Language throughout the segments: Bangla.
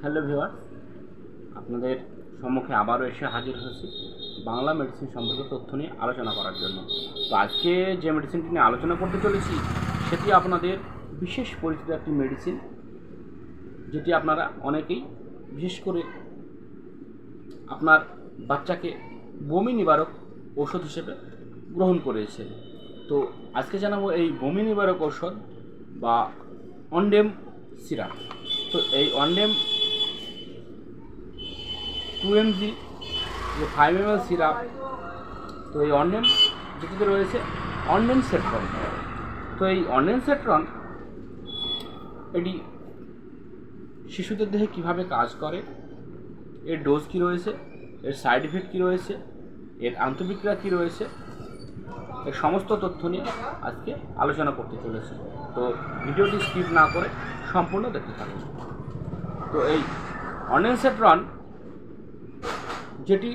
হ্যালো ভিউয়ার্স, আপনাদের সম্মুখে আবারও এসে হাজির হয়েছি বাংলা মেডিসিন সম্পর্কে তথ্য নিয়ে আলোচনা করার জন্য। তো আজকে যে মেডিসিনটি নিয়ে আলোচনা করতে চলেছি সেটি আপনাদের বিশেষ পরিচিত একটি মেডিসিন, যেটি আপনারা অনেকেই বিশেষ করে আপনার বাচ্চাকে বমি নিবারক ঔষধ হিসেবে গ্রহণ করেছেন। তো আজকে জানাবো এই বমি নিবারক ঔষধ বা অন্ডেম সিরাপ। তো এই অন্ডেম 2 mg যে 5 ml সিরাপ, তো এই অন্ডেম যেটিতে রয়েছে অন্ডেনসেট্রন। তো এই অন্ডেনসেট্রন এটি শিশুদের দেহে কীভাবে কাজ করে, এর ডোজ কী রয়েছে, এর সাইড এফেক্ট কী রয়েছে, এর আন্তঃবিক্রিয়া কী রয়েছে, এর সমস্ত তথ্য নিয়ে আজকে আলোচনা করতে চলেছে। তো ভিডিওটি স্কিপ না করে সম্পূর্ণ দেখতে থাকুন। তো এই অন্ডেনসেট্রন যেটি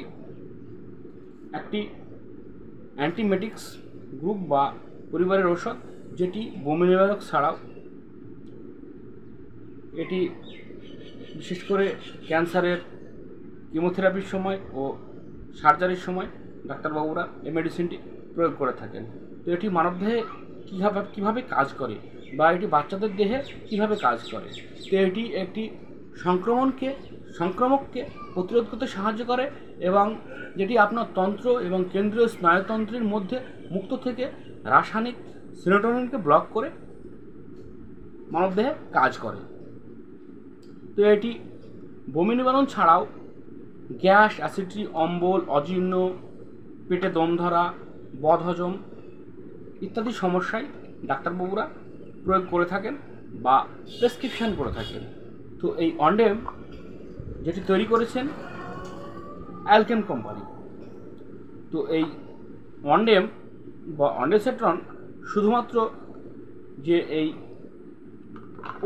একটি অ্যান্টিমেটিক্স গ্রুপ বা পরিবারের ঔষধ, যেটি বমি নিবারক ছাড়াও এটি বিশেষ করে ক্যান্সারের কেমোথেরাপির সময় ও সার্জারির সময় ডাক্তারবাবুরা এই মেডিসিনটি প্রয়োগ করে থাকেন। তো এটি মানবদেহে কীভাবে কাজ করে বা এটি বাচ্চাদের দেহে কীভাবে কাজ করে, তো এটি একটি সংক্রমককে প্রতিরোধ করতে সাহায্য করে এবং যেটি আপনার তন্ত্র এবং কেন্দ্রীয় স্নায়ুতন্ত্রের মধ্যে মুক্ত থেকে রাসায়নিক সেরোটোনিনকে ব্লক করে মানবদেহে কাজ করে। তো এটি বমি নিবারণ ছাড়াও গ্যাস, অ্যাসিডিটি, অম্বল, অজীর্ণ, পেটে দম ধরা, বদহজম ইত্যাদি সমস্যায় ডাক্তারবাবুরা প্রয়োগ করে থাকেন বা প্রেসক্রিপশান করে থাকেন। তো এই অন্ডেম যেটি তৈরি করেছেন অ্যালকেম কোম্পানি। তো এই অন্ডেম বা অন্ডেনসেট্রন শুধুমাত্র যে এই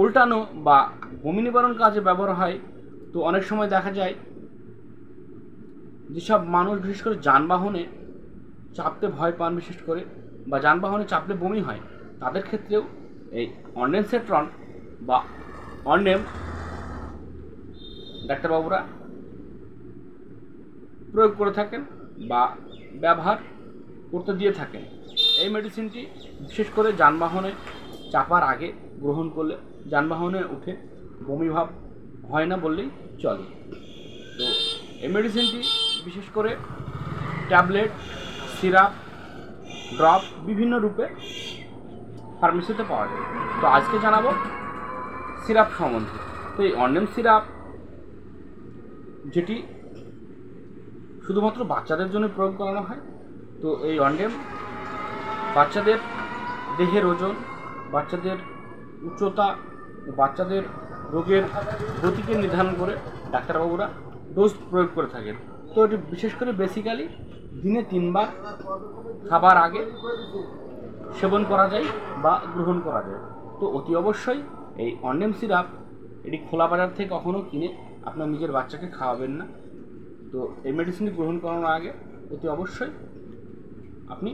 উল্টানো বা বমি নিবারণ কাজে ব্যবহার হয়, তো অনেক সময় দেখা যায় যেসব মানুষ বিশেষ করে যানবাহনে চাপতে ভয় পান, বিশেষ করে বা যানবাহনে চাপলে বমি হয়, তাদের ক্ষেত্রেও এই অন্ডেনসেট্রন বা অন্ডেম ডাক্তারবাবুরা প্রয়োগ করে থাকেন বা ব্যবহার করতে দিয়ে থাকেন। এই মেডিসিনটি বিশেষ করে যানবাহনে চাপার আগে গ্রহণ করলে যানবাহনে উঠে বমি ভাব হয় না বললেই চলে। তো এই মেডিসিনটি বিশেষ করে ট্যাবলেট, সিরাপ, ড্রপ বিভিন্ন রূপে ফার্মেসিতে পাওয়া যায়। তো আজকে জানাবো সিরাপ সম্বন্ধে। তো এই অন্ডেম সিরাপ যেটি শুধুমাত্র বাচ্চাদের জন্য প্রয়োগ করানো হয়। তো এই অন্ডেম বাচ্চাদের দেহের ওজন, বাচ্চাদের উচ্চতা, বাচ্চাদের রোগের গতিকে নির্ধারণ করে ডাক্তারবাবুরা ডোজ প্রয়োগ করে থাকেন। তো এটি বিশেষ করে বেসিক্যালি দিনে 3 বার খাবার আগে সেবন করা যায় বা গ্রহণ করা যায়। তো অতি অবশ্যই এই অন্ডেম সিরাপ এটি খোলা বাজার থেকে কখনও কিনে আপনার নিজের বাচ্চাকে খাওয়াবেন না। তো এই মেডিসিনটি গ্রহণ করানোর আগে অতি অবশ্যই আপনি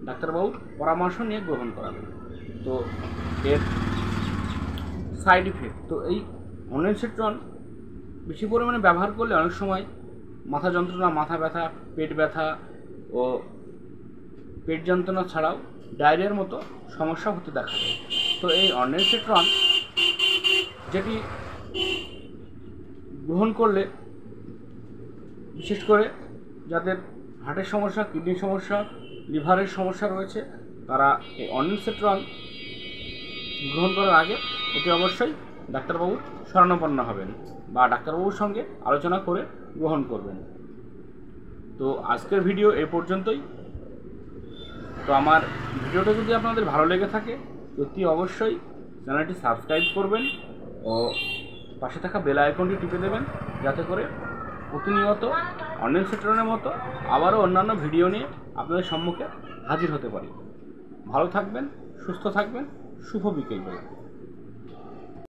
ডাক্তারবাবুর পরামর্শ নিয়ে গ্রহণ করাবেন। তো এর সাইড ইফেক্ট, তো এই অন্ডেনসেট্রন বেশি পরিমাণে ব্যবহার করলে অনেক সময় মাথা যন্ত্রণা, মাথা ব্যথা, পেট ব্যথা ও পেট যন্ত্রণা ছাড়াও ডায়রিয়ার মতো সমস্যা হতে দেখা যায়। তো এই অন্ডেনসেট্রন যেটি গ্রহণ করলে বিশেষ করে যাদের হার্টের সমস্যা, কিডনির সমস্যা, লিভারের সমস্যা রয়েছে, তারা এই অন্ডেনসেট্রন গ্রহণ করার আগে এটি অবশ্যই ডাক্তারবাবুর শরণাপন্ন হবেন বা ডাক্তারবাবুর সঙ্গে আলোচনা করে গ্রহণ করবেন। তো আজকের ভিডিও এ পর্যন্তই। তো আমার ভিডিওটা যদি আপনাদের ভালো লেগে থাকে অতি অবশ্যই চ্যানেলটি সাবস্ক্রাইব করবেন ও পাশে থাকা বেল আইকনটি টিপে দেবেন, যাতে করে প্রতিনিয়ত অন্ডেনসেট্রনের মতো আবারও অন্যান্য ভিডিও নিয়ে আপনাদের সম্মুখে হাজির হতে পারি। ভালো থাকবেন, সুস্থ থাকবেন, শুভ বিকেল।